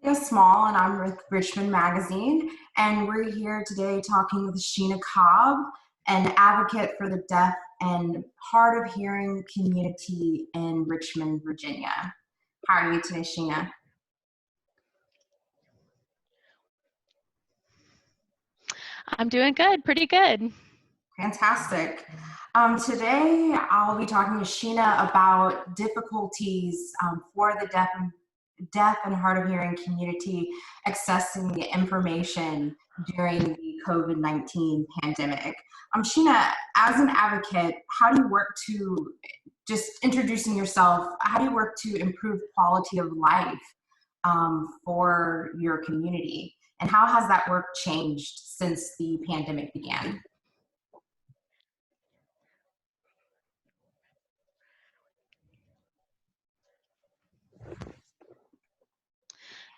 Small, and I'm with Richmond Magazine, and we're here today talking with Sheena Cobb, an advocate for the deaf and hard of hearing community in Richmond, Virginia. How are you today, Sheena? I'm doing good, pretty good. Fantastic. Today, I'll be talking to Sheena about difficulties for the deaf and hard of hearing community accessing the information during the COVID-19 pandemic. Sheena, as an advocate, how do you work to, just introducing yourself, how do you work to improve quality of life for your community? And how has that work changed since the pandemic began?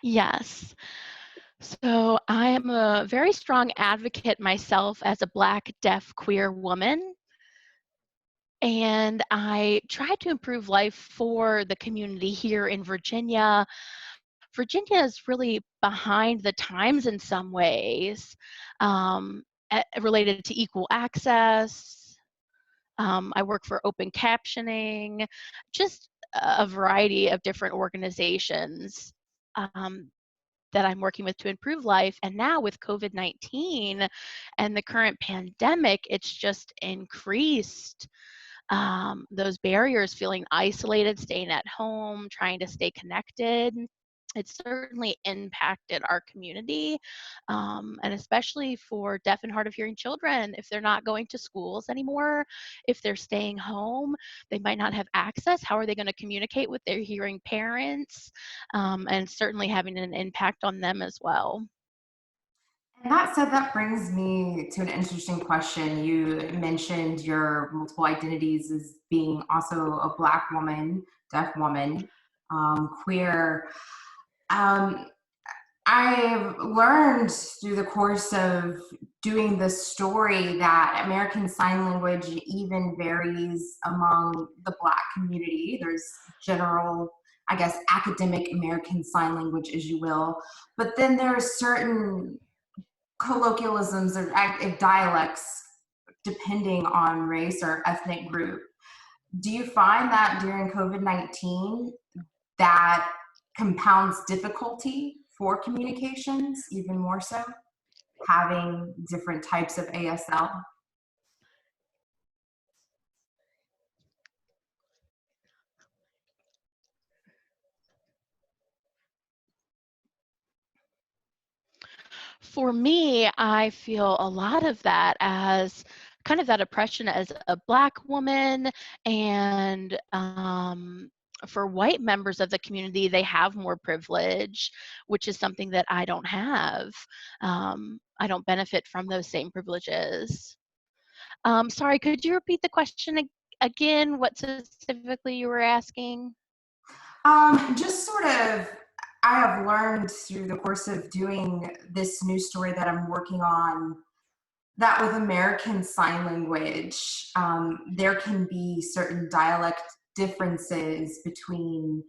Yes. So I am a very strong advocate myself as a Black, deaf, queer woman. And I try to improve life for the community here in Virginia. Virginia is really behind the times in some ways, related to equal access. I work for open captioning, just a variety of different organizations. That I'm working with to improve life. And now with COVID-19 and the current pandemic, it's just increased those barriers, feeling isolated, staying at home, trying to stay connected. It's certainly impacted our community, and especially for deaf and hard of hearing children. If they're not going to schools anymore, if they're staying home, they might not have access. How are they going to communicate with their hearing parents? And certainly having an impact on them as well. And that said, that brings me to an interesting question. You mentioned your multiple identities as being also a Black woman, deaf woman, queer. Um, I've learned through the course of doing this story that American Sign Language even varies among the Black community. There's general, I guess, academic American Sign Language, as you will, but then there are certain colloquialisms or dialects depending on race or ethnic group. Do you find that during COVID-19 that compounds difficulty for communications even more so, having different types of ASL? For me, I feel a lot of that as kind of that oppression as a Black woman, and for white members of the community, they have more privilege, which is something that I don't have. I don't benefit from those same privileges. Sorry, could you repeat the question again? What specifically you were asking? Just sort of, I have learned through the course of doing this news story that I'm working on that with American Sign Language, there can be certain dialect differences between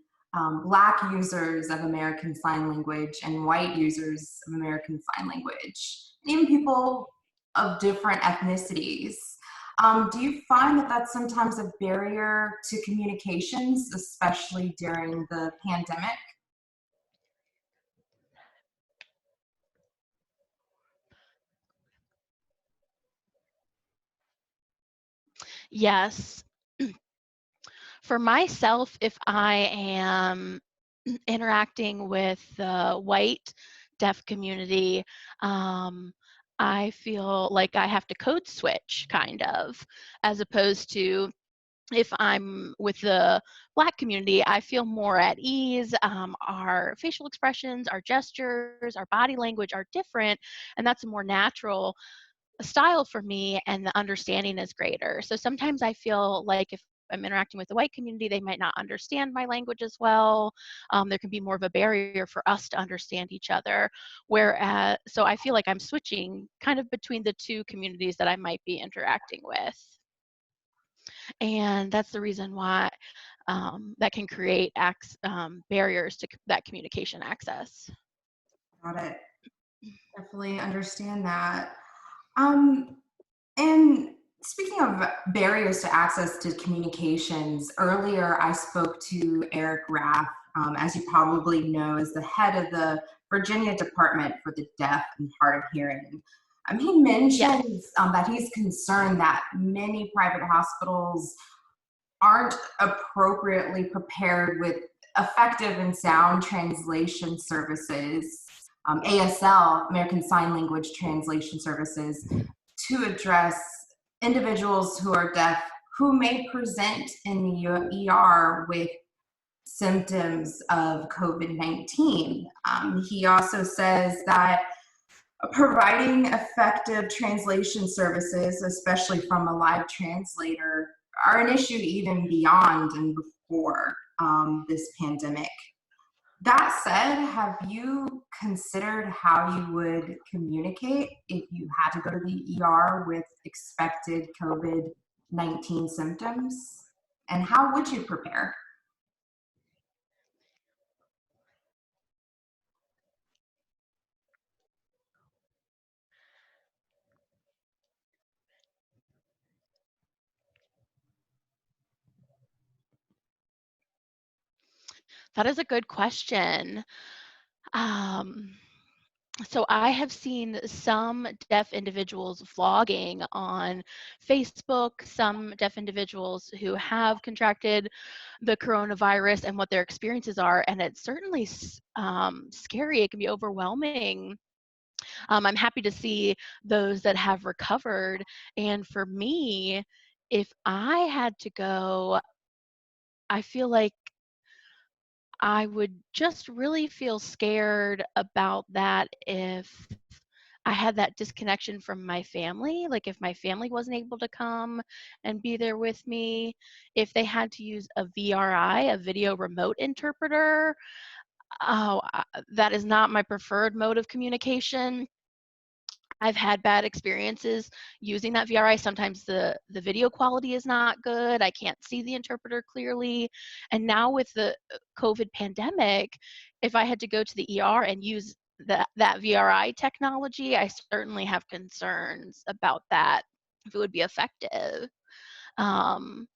Black users of American Sign Language and white users of American Sign Language, and even people of different ethnicities. Do you find that that's sometimes a barrier to communications, especially during the pandemic? Yes. For myself, if I am interacting with the white deaf community, I feel like I have to code switch kind of, as opposed to if I'm with the Black community, I feel more at ease. Our facial expressions, our gestures, our body language are different, and that's a more natural style for me, and the understanding is greater. So sometimes I feel like if I'm interacting with the white community, they might not understand my language as well. There can be more of a barrier for us to understand each other. Whereas, so I feel like I'm switching kind of between the two communities that I might be interacting with. And that's the reason why that can create barriers to that communication access. Got it. Definitely understand that. Um, and speaking of barriers to access to communications, earlier I spoke to Eric Raff, as you probably know, is the head of the Virginia Department for the Deaf and Hard of Hearing. He Yes. mentions that he's concerned that many private hospitals aren't appropriately prepared with effective and sound translation services, ASL, American Sign Language Translation Services, to address individuals who are deaf who may present in the ER with symptoms of COVID 19. He also says that providing effective translation services, especially from a live translator, are an issue even beyond and before this pandemic. That said, have you considered how you would communicate if you had to go to the ER with expected COVID 19 symptoms? And how would you prepare? That is a good question. Um, so I have seen some deaf individuals vlogging on Facebook, some deaf individuals who have contracted the coronavirus and what their experiences are, and it's certainly scary. It can be overwhelming. I'm happy to see those that have recovered. And for me, if I had to go, I feel like I would just really feel scared about that if I had that disconnection from my family, like if my family wasn't able to come and be there with me, if they had to use a VRI, a video remote interpreter. Oh, that is not my preferred mode of communication. I've had bad experiences using that VRI. Sometimes the video quality is not good. I can't see the interpreter clearly. And now with the COVID pandemic, if I had to go to the ER and use that VRI technology, I certainly have concerns about that, if it would be effective. um,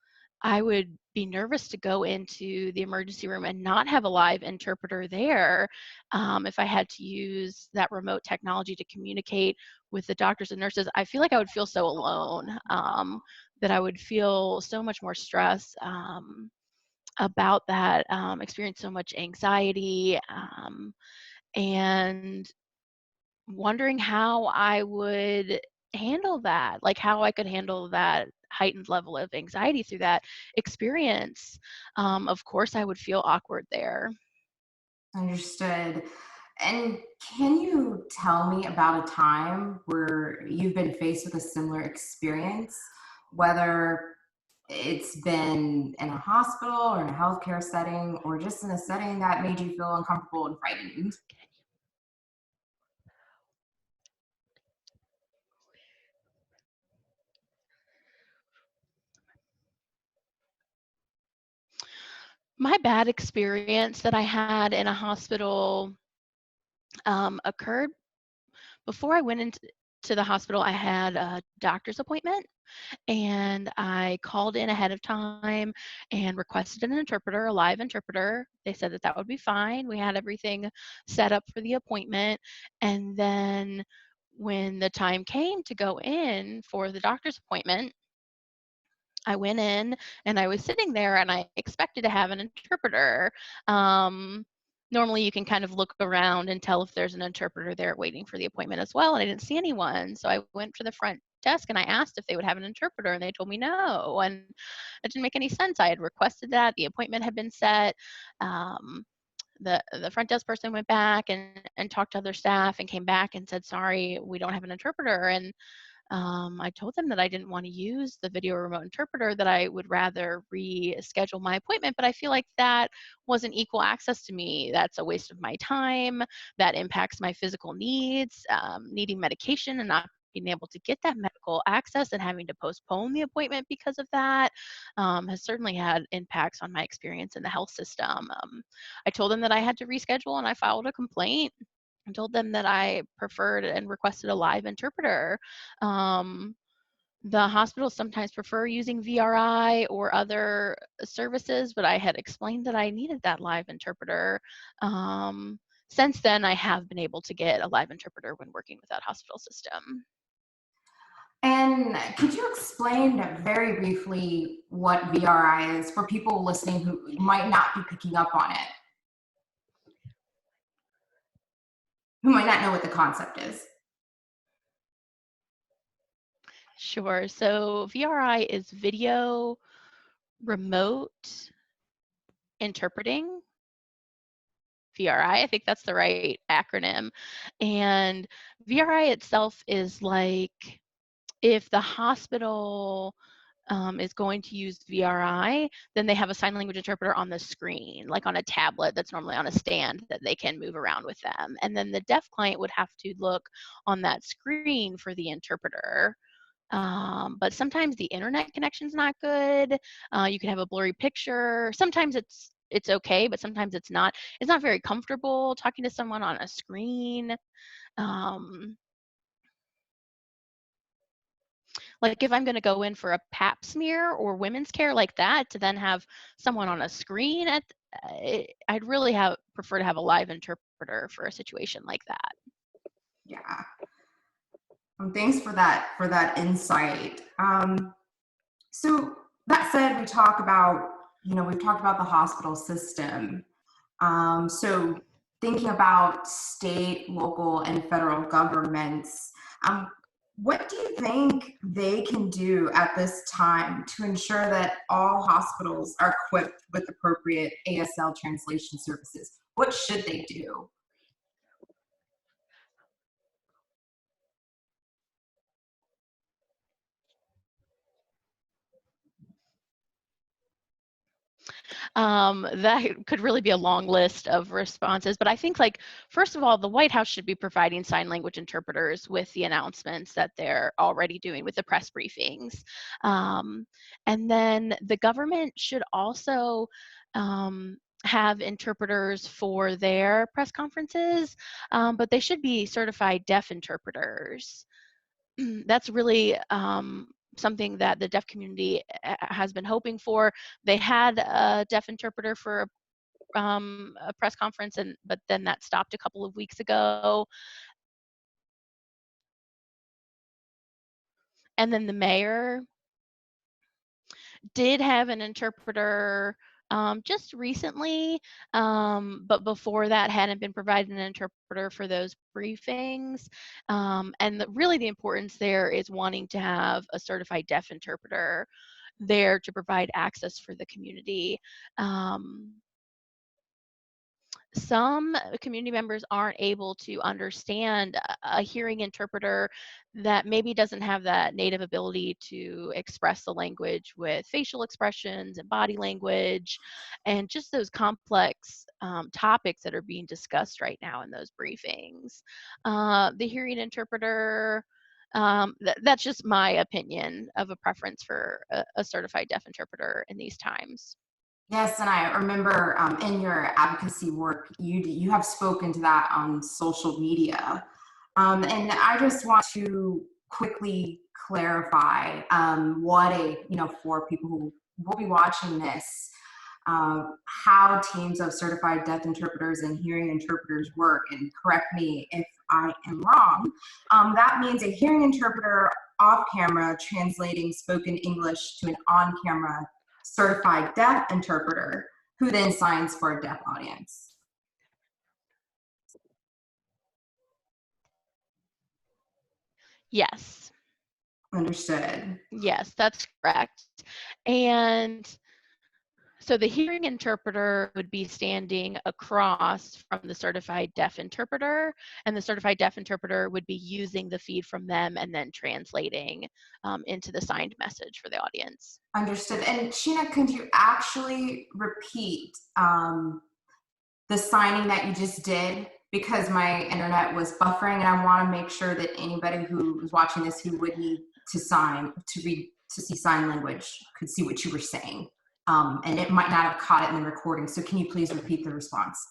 I would be nervous to go into the emergency room and not have a live interpreter there, if I had to use that remote technology to communicate with the doctors and nurses. I feel like I would feel so alone, that I would feel so much more stress about that, experience so much anxiety, and wondering how I would handle that, like how I could handle that heightened level of anxiety through that experience. Of course, I would feel awkward there. Understood. And can you tell me about a time where you've been faced with a similar experience, whether it's been in a hospital or in a healthcare setting or just in a setting that made you feel uncomfortable and frightened? My bad experience that I had in a hospital occurred before I went into the hospital. I had a doctor's appointment and I called in ahead of time and requested an interpreter, a live interpreter. They said that that would be fine. We had everything set up for the appointment. And then when the time came to go in for the doctor's appointment, I went in and I was sitting there and I expected to have an interpreter. Um, Normally, you can kind of look around and tell if there's an interpreter there waiting for the appointment as well. And I didn't see anyone. So I went to the front desk and I asked if they would have an interpreter, and they told me no. And it didn't make any sense. I had requested that, the appointment had been set. Um, the front desk person went back and talked to other staff and came back and said, sorry, we don't have an interpreter. And I told them that I didn't want to use the video remote interpreter, that I would rather reschedule my appointment. But I feel like that wasn't equal access to me. That's a waste of my time. That impacts my physical needs, needing medication and not being able to get that medical access and having to postpone the appointment because of that, has certainly had impacts on my experience in the health system. I told them that I had to reschedule and I filed a complaint. I told them that I preferred and requested a live interpreter. Um, the hospitals sometimes prefer using VRI or other services, but I had explained that I needed that live interpreter. Um, since then, I have been able to get a live interpreter when working with that hospital system. And could you explain very briefly what VRI is for people listening who might not be picking up on it, who might not know what the concept is? Sure. So VRI is video remote interpreting. VRI, I think that's the right acronym. And VRI itself is like if the hospital is going to use VRI, then they have a sign language interpreter on the screen, like on a tablet that's normally on a stand that they can move around with them. And then the deaf client would have to look on that screen for the interpreter. But sometimes the internet connection's not good. You can have a blurry picture. Sometimes it's okay, but sometimes it's not. It's not very comfortable talking to someone on a screen. Um, like if I'm going to go in for a pap smear or women's care like that, to then have someone on a screen I'd really have prefer to have a live interpreter for a situation like that. Yeah. Thanks for that insight. So that said, we talk about, we've talked about the hospital system. So thinking about state, local, and federal governments, um, what do you think they can do at this time to ensure that all hospitals are equipped with appropriate ASL translation services? What should they do? That could really be a long list of responses, but I think like first of all, the White House should be providing sign language interpreters with the announcements that they're already doing with the press briefings. And then the government should also have interpreters for their press conferences, but they should be certified deaf interpreters. That's really something that the deaf community has been hoping for. They had a deaf interpreter for a press conference, but then that stopped a couple of weeks ago. And then the mayor did have an interpreter just recently, but before that hadn't been provided an interpreter for those briefings. And really the importance there is wanting to have a certified deaf interpreter there to provide access for the community. Some community members aren't able to understand a hearing interpreter that maybe doesn't have that native ability to express the language with facial expressions and body language and just those complex topics that are being discussed right now in those briefings. The hearing interpreter, that's just my opinion of a preference for a certified deaf interpreter in these times. Yes, and I remember in your advocacy work, you have spoken to that on social media, and I just want to quickly clarify what for people who will be watching this, how teams of certified deaf interpreters and hearing interpreters work. And correct me if I am wrong. That means a hearing interpreter off camera translating spoken English to an on camera certified deaf interpreter who then signs for a deaf audience. Yes. Understood. Yes, that's correct. And so the hearing interpreter would be standing across from the certified deaf interpreter, and the certified deaf interpreter would be using the feed from them and then translating into the signed message for the audience. Understood. And Sheena, could you actually repeat the signing that you just did? Because my internet was buffering, and I want to make sure that anybody who was watching this who would need to sign to read to see sign language could see what you were saying. And it might not have caught it in the recording. So can you please repeat the response?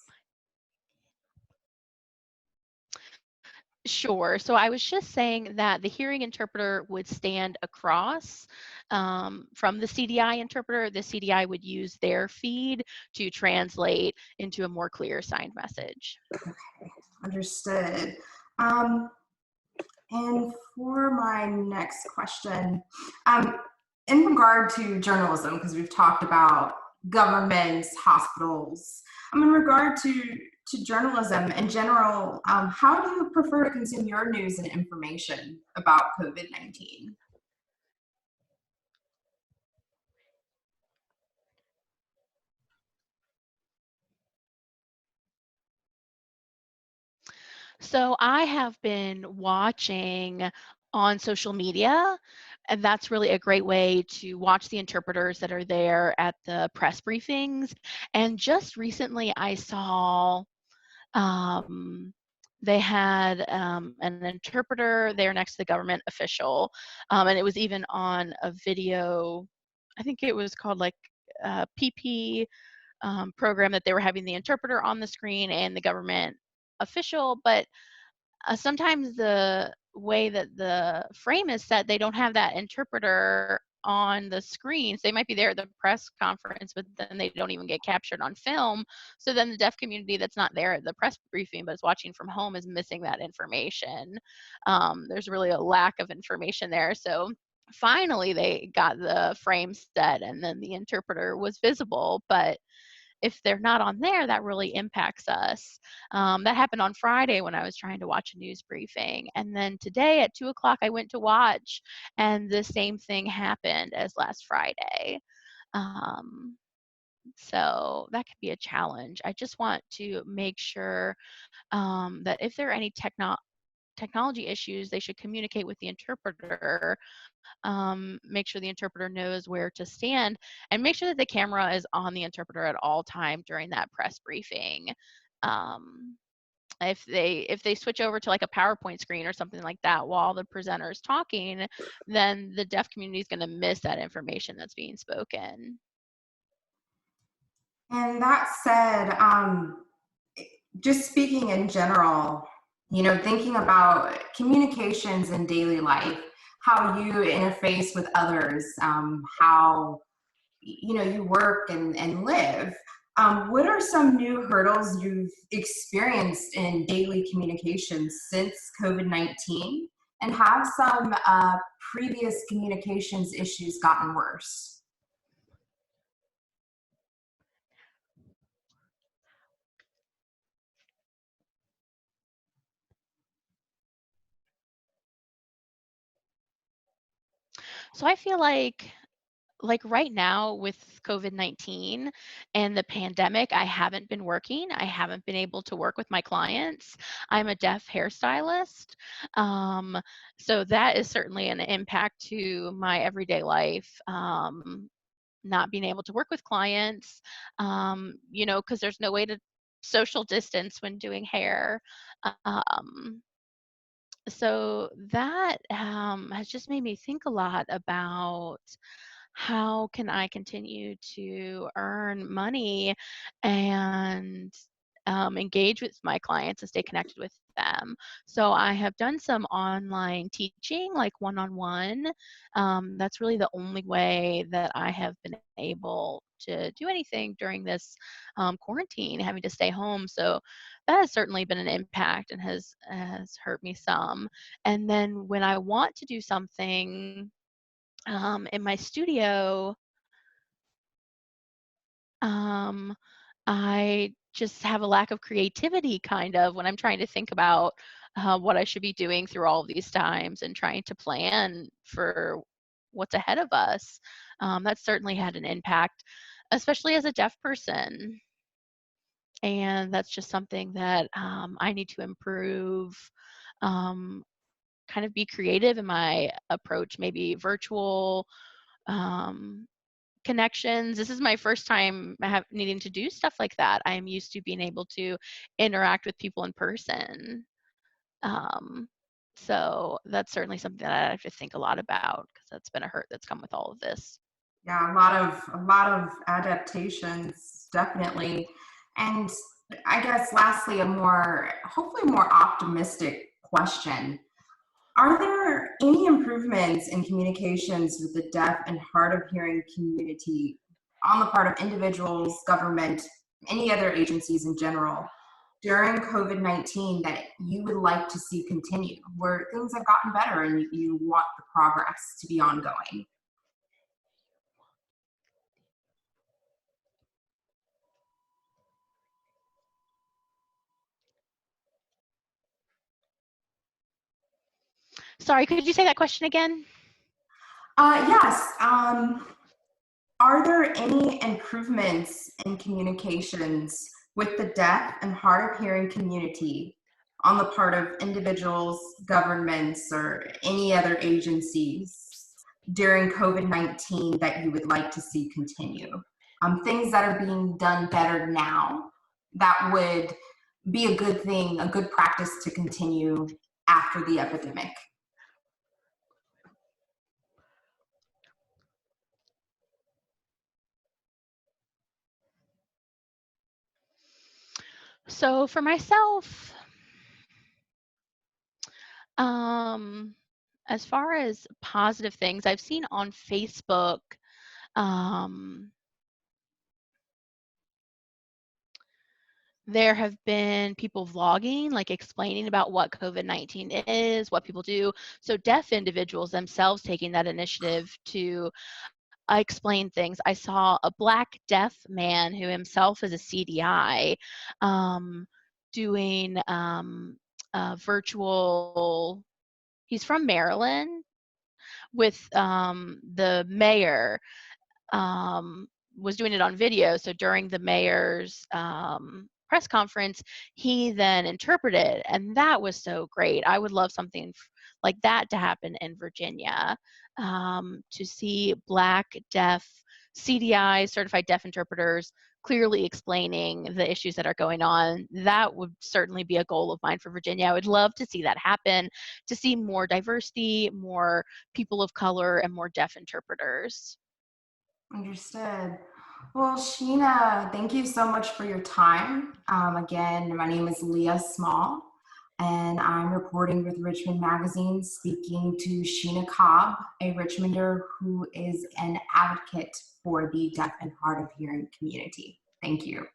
Sure. So I was just saying that the hearing interpreter would stand across from the CDI interpreter. The CDI would use their feed to translate into a more clear signed message. Understood. Um, and for my next question, um, in regard to journalism, because we've talked about governments, hospitals, in regard to journalism in general, how do you prefer to consume your news and information about COVID-19? So I have been watching on social media, and that's really a great way to watch the interpreters that are there at the press briefings. And just recently, I saw um, they had an interpreter there next to the government official, and it was even on a video. I think it was called like PP program that they were having the interpreter on the screen and the government official, but sometimes the way that the frame is set, they don't have that interpreter on the screens. They might be there at the press conference, but then they don't even get captured on film. So then the deaf community that's not there at the press briefing but is watching from home is missing that information. There's really a lack of information there. So finally they got the frame set and then the interpreter was visible, but if they're not on there, that really impacts us. That happened on Friday when I was trying to watch a news briefing. And then today at 2 o'clock, I went to watch, and the same thing happened as last Friday. Um, so that could be a challenge. I just want to make sure that if there are any technology issues, they should communicate with the interpreter, make sure the interpreter knows where to stand, and make sure that the camera is on the interpreter at all time during that press briefing. Um, if they switch over to like a PowerPoint screen or something like that while the presenter is talking, then the deaf community is going to miss that information that's being spoken. And that said, just speaking in general, thinking about communications in daily life, how you interface with others, how you work and live. What are some new hurdles you've experienced in daily communications since COVID-19? And have some previous communications issues gotten worse? So I feel like right now with COVID-19 and the pandemic, I haven't been working. I haven't been able to work with my clients. I'm a deaf hairstylist. Um, so that is certainly an impact to my everyday life. Not being able to work with clients, because there's no way to social distance when doing hair. Um, so that has just made me think a lot about how can I continue to earn money and engage with my clients and stay connected with them. So I have done some online teaching, like one-on-one. That's really the only way that I have been able to do anything during this quarantine, having to stay home. So that has certainly been an impact and has hurt me some. And then when I want to do something in my studio, um, I just have a lack of creativity kind of when I'm trying to think about what I should be doing through all of these times and trying to plan for what's ahead of us. That's certainly had an impact, especially as a deaf person. And that's just something that I need to improve, um, kind of be creative in my approach, maybe virtual. Um, Connections. This is my first time needing to do stuff like that. I'm used to being able to interact with people in person. Um, so that's certainly something that I have to think a lot about because that's been a hurt that's come with all of this. Yeah, a lot of adaptations, definitely. And I guess lastly, a more hopefully more optimistic question. Are there any improvements in communications with the deaf and hard of hearing community on the part of individuals, government, any other agencies in general during COVID-19 that you would like to see continue, where things have gotten better and you want the progress to be ongoing? Sorry, could you say that question again? Yes. Are there any improvements in communications with the deaf and hard of hearing community on the part of individuals, governments, or any other agencies during COVID-19 that you would like to see continue? Things that are being done better now that would be a good thing, a good practice to continue after the epidemic. So for myself, um, as far as positive things I've seen on Facebook, um, there have been people vlogging, like explaining about what COVID-19 is, what people do. So deaf individuals themselves taking that initiative to explain things. I saw a black deaf man who himself is a CDI doing virtual. He's from Maryland with the mayor um, was doing it on video. So during the mayor's press conference, he then interpreted, and that was so great. I would love something like that to happen in Virginia, to see Black, deaf, CDI, certified deaf interpreters clearly explaining the issues that are going on. That would certainly be a goal of mine for Virginia. I would love to see that happen, to see more diversity, more people of color, and more deaf interpreters. Understood. Well, Sheena, thank you so much for your time. Again, my name is Leah Small, and I'm reporting with Richmond Magazine, speaking to Sheena Cobb, a Richmonder who is an advocate for the deaf and hard of hearing community. Thank you.